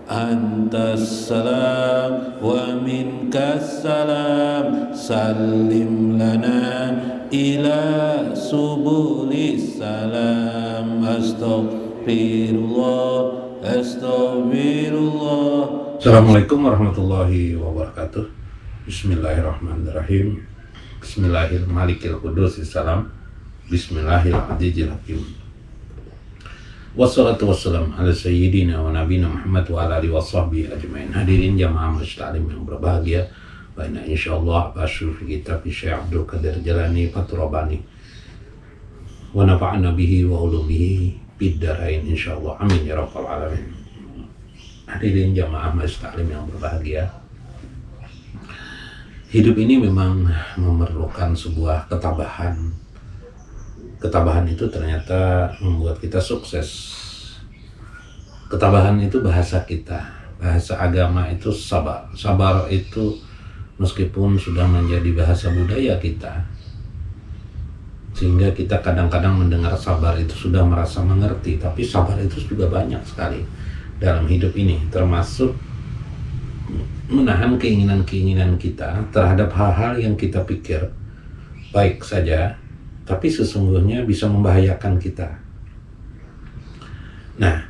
Antas salam wa minkas salam. Salim lana ila subulis salam. Astaghfirullah, astaghfirullah. Assalamualaikum warahmatullahi wabarakatuh. Bismillahirrahmanirrahim. Bismillahirrahmanirrahim. Salam. Bismillahirrahmanirrahim. Wassalatu wassalamu ala sayyidina wa nabiyina Muhammad wa ala alihi wa sahbihi ajmain. Hadirin jamaah majelis yang berbahagia, baina insyaallah basyur fi kitab Syekh Abdul Qadir Jalani Faturabani wa nafa'ana bihi wa ulumihi biddarain insyaallah. Amin ya rabbal alamin. Hadirin jamaah majelis yang berbahagia, hidup ini memang memerlukan sebuah ketabahan. Ketabahan itu ternyata membuat kita sukses. Ketabahan itu bahasa kita, bahasa agama itu sabar. Sabar itu meskipun sudah menjadi bahasa budaya kita, sehingga kita kadang-kadang mendengar sabar itu sudah merasa mengerti, tapi sabar itu juga banyak sekali dalam hidup ini, termasuk menahan keinginan-keinginan kita terhadap hal-hal yang kita pikir baik saja, tapi sesungguhnya bisa membahayakan kita. Nah,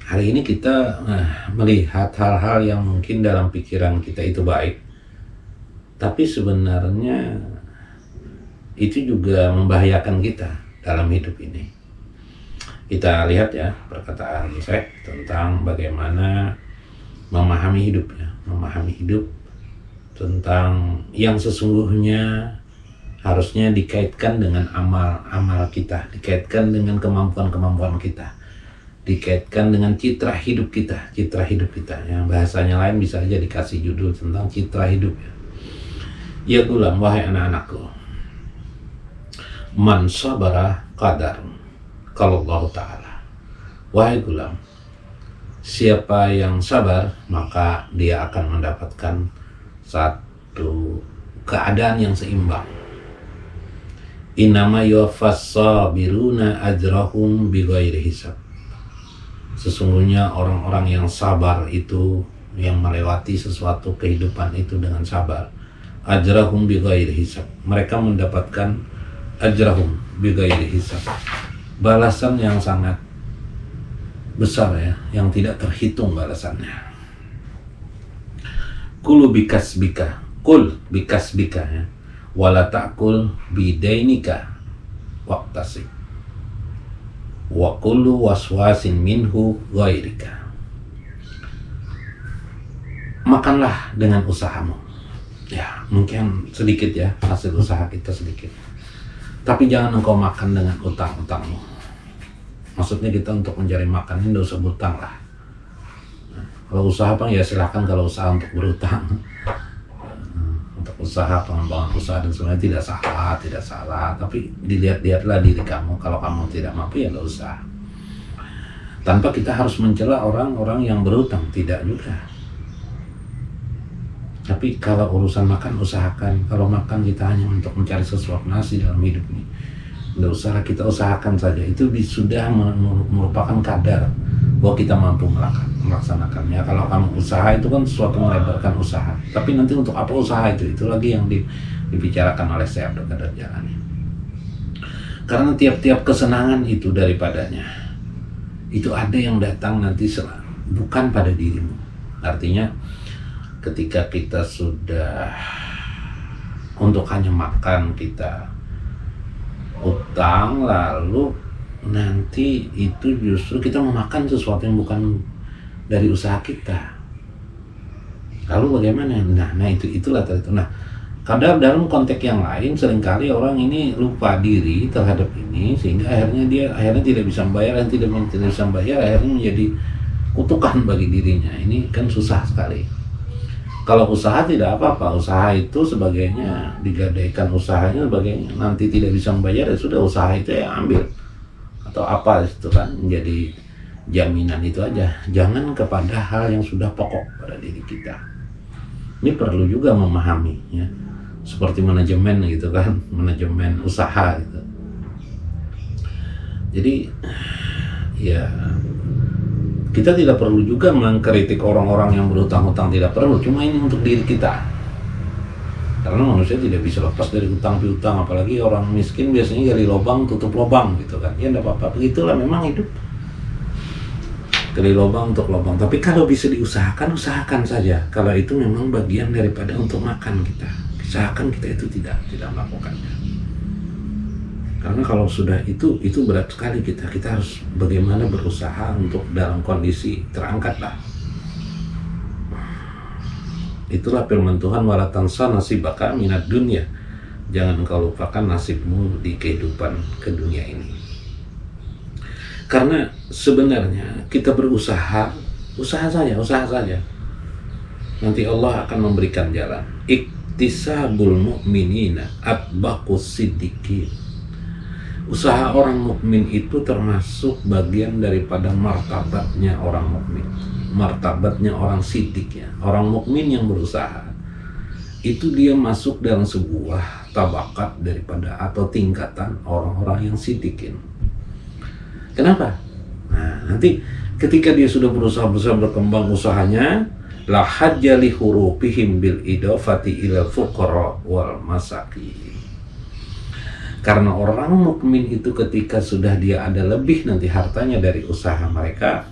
hari ini kita melihat hal-hal yang mungkin dalam pikiran kita itu baik, tapi sebenarnya itu juga membahayakan kita dalam hidup ini. Kita lihat ya perkataan saya tentang bagaimana memahami hidup ya, memahami hidup tentang yang sesungguhnya harusnya dikaitkan dengan amal-amal kita, dikaitkan dengan kemampuan-kemampuan kita, dikaitkan dengan citra hidup kita, yang bahasanya lain bisa aja dikasih judul tentang citra hidup ya. Ya gulam, wahai anak-anakku, man sabara qadar kalau Allah Ta'ala. Wahai gulam, siapa yang sabar maka dia akan mendapatkan satu keadaan yang seimbang. Innama yuwaffas sabiruna ajrahum bighairi hisab. Sesungguhnya orang-orang yang sabar itu, yang melewati sesuatu kehidupan itu dengan sabar, ajrahum bighairi hisab, mereka mendapatkan ajrahum bighairi hisab, balasan yang sangat besar ya, yang tidak terhitung balasannya. Kul bikasbika ya, wala ta'kul bidainika waqtasib wa kullu waswasin minhu ghairika. Makanlah dengan usahamu. Ya, mungkin sedikit ya, hasil usaha kita sedikit. Tapi jangan engkau makan dengan utang-utangmu. Maksudnya kita untuk mencari makan ini tidak usah berutang lah. Nah, kalau usaha apa ya silahkan, kalau usaha untuk berutang, untuk usaha, pengembangan usaha dan sebenarnya tidak salah, tapi dilihat-lihatlah diri kamu. Kalau kamu tidak mampu ya nggak usah. Tanpa kita harus mencela orang-orang yang berutang, tidak juga. Tapi kalau urusan makan, usahakan. Kalau makan kita hanya untuk mencari sesuap nasi dalam hidup ini, nggak usah, kita usahakan saja. Itu sudah merupakan kadar bahwa kita mampu melaksanakannya. Kalau kamu usaha itu kan sesuatu melebarkan usaha, tapi nanti untuk apa usaha itu lagi yang dibicarakan oleh Syekh Abdul Qadir Jalani. Karena tiap-tiap kesenangan itu daripadanya itu ada yang datang nanti bukan pada dirimu. Artinya ketika kita sudah untuk hanya makan kita utang, lalu nanti itu justru kita memakan sesuatu yang bukan dari usaha kita. Lalu bagaimana? Nah itulah itu. Nah, kadang dalam konteks yang lain seringkali orang ini lupa diri terhadap ini, sehingga akhirnya tidak bisa membayar, dan tidak bisa membayar akhirnya menjadi kutukan bagi dirinya. Ini kan susah sekali. Kalau usaha tidak apa-apa, usaha itu sebagainya digadaikan usahanya sebagainya, nanti tidak bisa membayar ya sudah, usaha itu ya ambil atau apa itu kan menjadi jaminan itu aja. Jangan kepada hal yang sudah pokok pada diri kita. Ini perlu juga memahami ya, seperti manajemen gitu kan, manajemen usaha gitu. Jadi ya Kita tidak perlu juga mengkritik orang-orang yang berhutang-hutang, tidak perlu, cuma ini untuk diri kita. Karena manusia tidak bisa lepas dari hutang piutang, apalagi orang miskin biasanya gali lubang tutup lubang gitu kan. Ya enggak apa-apa, begitulah memang hidup. Gali lubang untuk lubang. Tapi kalau bisa diusahakan, usahakan saja. Kalau itu memang bagian daripada untuk makan kita, usahakan kita itu tidak melakukannya. Karena kalau sudah itu berat sekali kita harus bagaimana berusaha untuk dalam kondisi terangkatlah. Itulah firman Tuhan, wala tansa nasibaka minad dunya. Jangan engkau lupakan nasibmu di kehidupan ke dunia ini. Karena sebenarnya kita berusaha saja. Nanti Allah akan memberikan jalan. Iktisabul mu'minina atbaqus siddiqin. Usaha orang mukmin itu termasuk bagian daripada martabatnya orang mukmin, martabatnya orang siddiqnya. Orang mukmin yang berusaha itu dia masuk dalam sebuah tabakat daripada atau tingkatan orang-orang yang siddiqin. Kenapa? Nah, nanti ketika dia sudah berusaha berkembang usahanya, la hajjali hurufihim bil idafati ila fuqara wal masakin. Karena orang mukmin itu ketika sudah dia ada lebih nanti hartanya dari usaha mereka,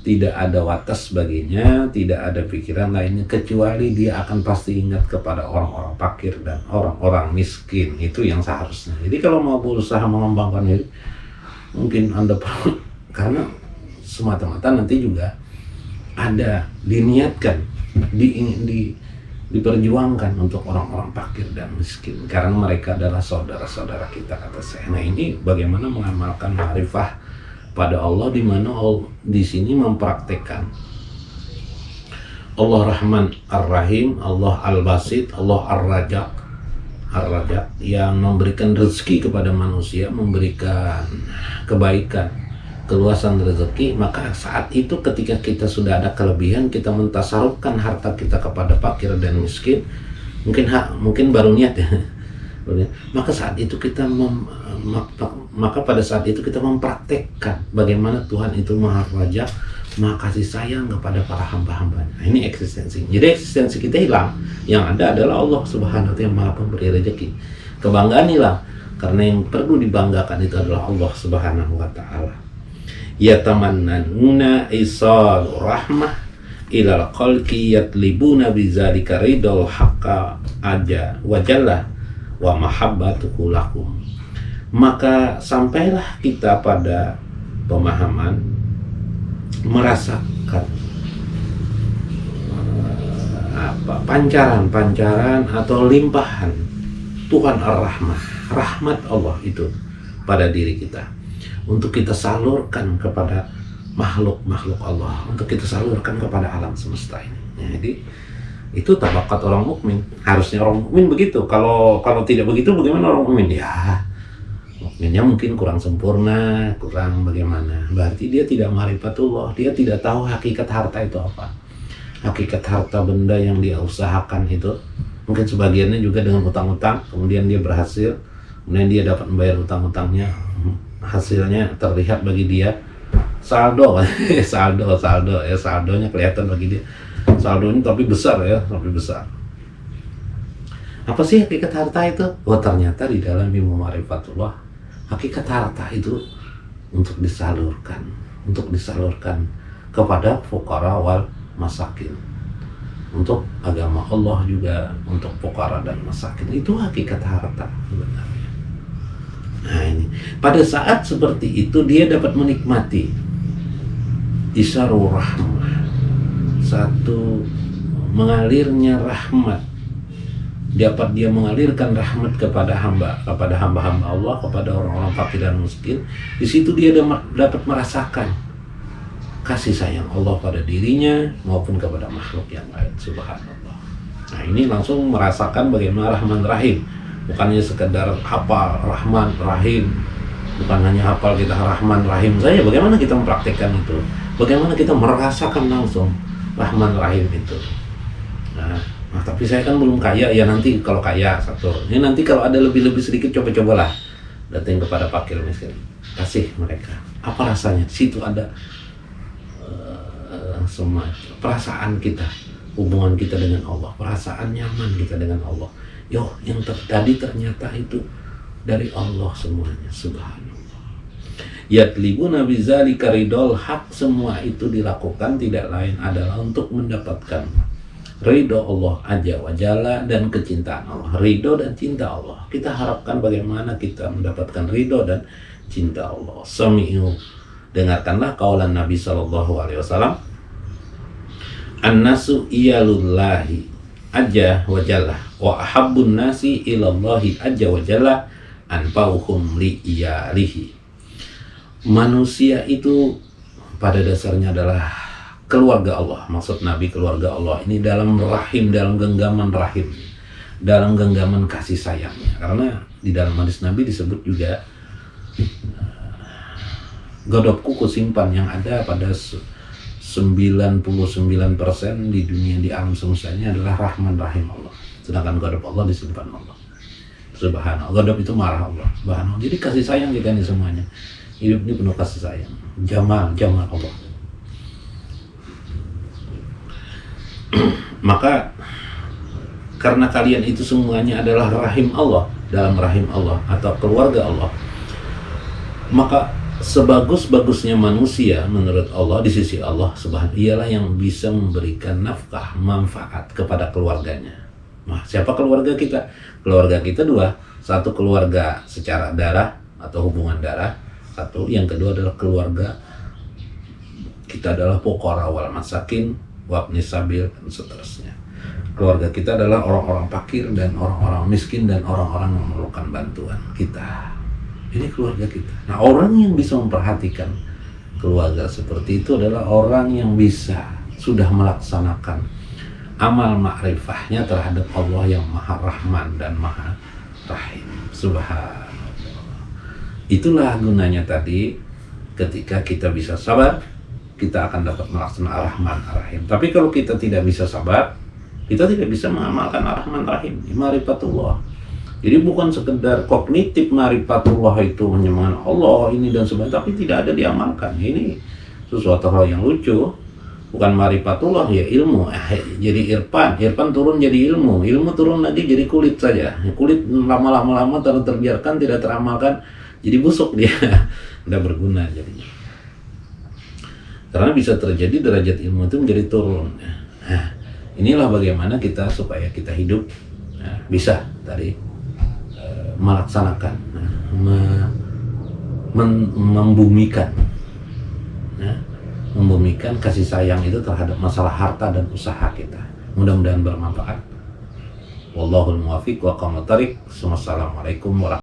tidak ada watas baginya, tidak ada pikiran lainnya kecuali dia akan pasti ingat kepada orang-orang fakir dan orang-orang miskin. Itu yang seharusnya. Jadi kalau mau berusaha mengembangkan diri, mungkin Anda perlu, karena semata-mata nanti juga ada diniatkan, diperjuangkan untuk orang-orang fakir dan miskin, karena mereka adalah saudara-saudara kita, kata saya. Nah, ini bagaimana mengamalkan ma'rifah pada Allah, di mana di sini mempraktekkan Allah Rahman Ar-Rahim, Allah Al-Basit, Allah Ar-Rajak yang memberikan rezeki kepada manusia, memberikan kebaikan, keluasan rezeki. Maka saat itu ketika kita sudah ada kelebihan, kita mentasarufkan harta kita kepada fakir dan miskin, mungkin baru niat ya. Maka saat itu kita pada saat itu kita mempraktekkan bagaimana Tuhan itu Maha Raja, Maha kasih sayang kepada para hamba-hambanya. Nah, ini eksistensi. Jadi eksistensi kita hilang. Yang ada adalah Allah Subhanahu wa Ta'ala yang Maha Pemberi rezeki. Kebanggaan hilang, karena yang perlu dibanggakan itu adalah Allah Subhanahu wa Ta'ala. Yatamannuna isal rahmah ilal khalqi yatlibuna bizalika ridal haqqa aja wajalla wa mahabbatuhu lakum. Maka sampailah kita pada pemahaman merasakan pancaran atau limpahan Tuhan Ar-Rahmah, rahmat Allah itu pada diri kita, untuk kita salurkan kepada makhluk-makhluk Allah, untuk kita salurkan kepada alam semesta ini. Jadi itu tabakat orang mukmin. Harusnya orang mukmin begitu. Kalau tidak begitu, bagaimana orang mukmin? Ya, mukminnya mungkin kurang sempurna, kurang bagaimana. Berarti dia tidak ma'rifatullah, dia tidak tahu hakikat harta itu apa. Hakikat harta benda yang dia usahakan itu, mungkin sebagiannya juga dengan utang-utang, kemudian dia berhasil, kemudian dia dapat membayar utang-utangnya, hasilnya terlihat bagi dia saldo saldonya kelihatan bagi dia, saldonya tapi besar. Apa sih hakikat harta itu? Oh, ternyata di dalam ilmu ma'rifatullah, hakikat harta itu untuk disalurkan kepada fuqara wal masakin, untuk agama Allah juga, untuk fuqara dan masakin. Itu hakikat harta sebenarnya. Nah, ini pada saat seperti itu dia dapat menikmati isarul rahmah, satu mengalirnya rahmat, dapat dia mengalirkan rahmat kepada hamba-hamba Allah, kepada orang-orang fakir dan miskin. Di situ dia dapat merasakan kasih sayang Allah pada dirinya maupun kepada makhluk yang lain. Subhanallah. Nah, ini langsung merasakan bagaimana Rahman Rahim. Bukannya sekedar hafal Rahman Rahim, bukan hanya hafal kita Rahman Rahim saja. Bagaimana kita mempraktikkan itu? Bagaimana kita merasakan langsung Rahman Rahim itu? Nah, tapi saya kan belum kaya. Ya nanti kalau kaya satu, ini nanti kalau ada lebih sedikit, cobalah datang kepada fakir miskin, kasih mereka. Apa rasanya? Di situ ada semua perasaan kita, hubungan kita dengan Allah, perasaan nyaman kita dengan Allah. Yo, yang terjadi ternyata itu dari Allah semuanya, subhanallah. Yatlibuna bizalika ridol hak, semua itu dilakukan tidak lain adalah untuk mendapatkan ridho Allah Azza wa Jalla dan kecintaan Allah. Ridho dan cinta Allah. Kita harapkan bagaimana kita mendapatkan ridho dan cinta Allah. Sami'u, dengarkanlah kaulan Nabi sallallahu alaihi wasallam. An-nasu iyalullahi Azza wa Jalla wa ahabbun nasi ilallahi Azza wa Jalla anfa'uhum li iyalihi. Manusia itu pada dasarnya adalah keluarga Allah. Maksud Nabi keluarga Allah ini dalam rahim, dalam genggaman rahim, dalam genggaman kasih sayangnya. Karena di dalam hadis Nabi disebut juga godopku kusimpan, yang ada pada 99% di dunia, di alam semesta ini adalah rahman rahim Allah. Sedangkan godop Allah disimpan Allah. Subhanallah. Godop itu marah Allah. Subhanallah. Jadi kasih sayang kita ini semuanya. Hidup ini penuh kasih sayang. Jamal Allah. Maka karena kalian itu semuanya adalah rahim Allah, dalam rahim Allah atau keluarga Allah, maka sebagus-bagusnya manusia menurut Allah di sisi Allah subhanahu ialah yang bisa memberikan nafkah, manfaat kepada keluarganya. Nah, siapa keluarga kita? Keluarga kita dua. Satu keluarga secara darah atau hubungan darah. Satu, yang kedua adalah keluarga kita adalah fuqara wal masakin wabni sabil dan seterusnya. Keluarga kita adalah orang-orang fakir dan orang-orang miskin dan orang-orang yang memerlukan bantuan kita. Ini keluarga kita. Nah, orang yang bisa memperhatikan keluarga seperti itu adalah orang yang bisa sudah melaksanakan amal ma'rifahnya terhadap Allah yang Maha Rahman dan Maha Rahim. Subhanallah. Itulah gunanya tadi, ketika kita bisa sabar, kita akan dapat melaksanakan Ar-Rahman Ar-Rahim. Tapi kalau kita tidak bisa sabar, kita tidak bisa mengamalkan Ar-Rahman Ar-Rahim. Ma'rifatullah. Jadi bukan sekedar kognitif ma'rifatullah itu menyembah Allah ini dan sebagainya, tapi tidak ada diamalkan. Ini sesuatu hal yang lucu. Bukan ma'rifatullah, ya ilmu. Jadi irfan turun jadi ilmu. Ilmu turun lagi jadi kulit saja. Kulit lama-lama terbiarkan, tidak teramalkan, jadi busuk dia. Tidak berguna jadinya. Karena bisa terjadi derajat ilmu itu menjadi turun. Nah, inilah bagaimana kita supaya kita hidup bisa tadi melaksanakan, membumikan, membumikan kasih sayang itu terhadap masalah harta dan usaha kita. Mudah-mudahan bermanfaat. Wallahul muwaffiq wa aqwamut thariq. Wassalamualaikum warahmatullahi wabarakatuh.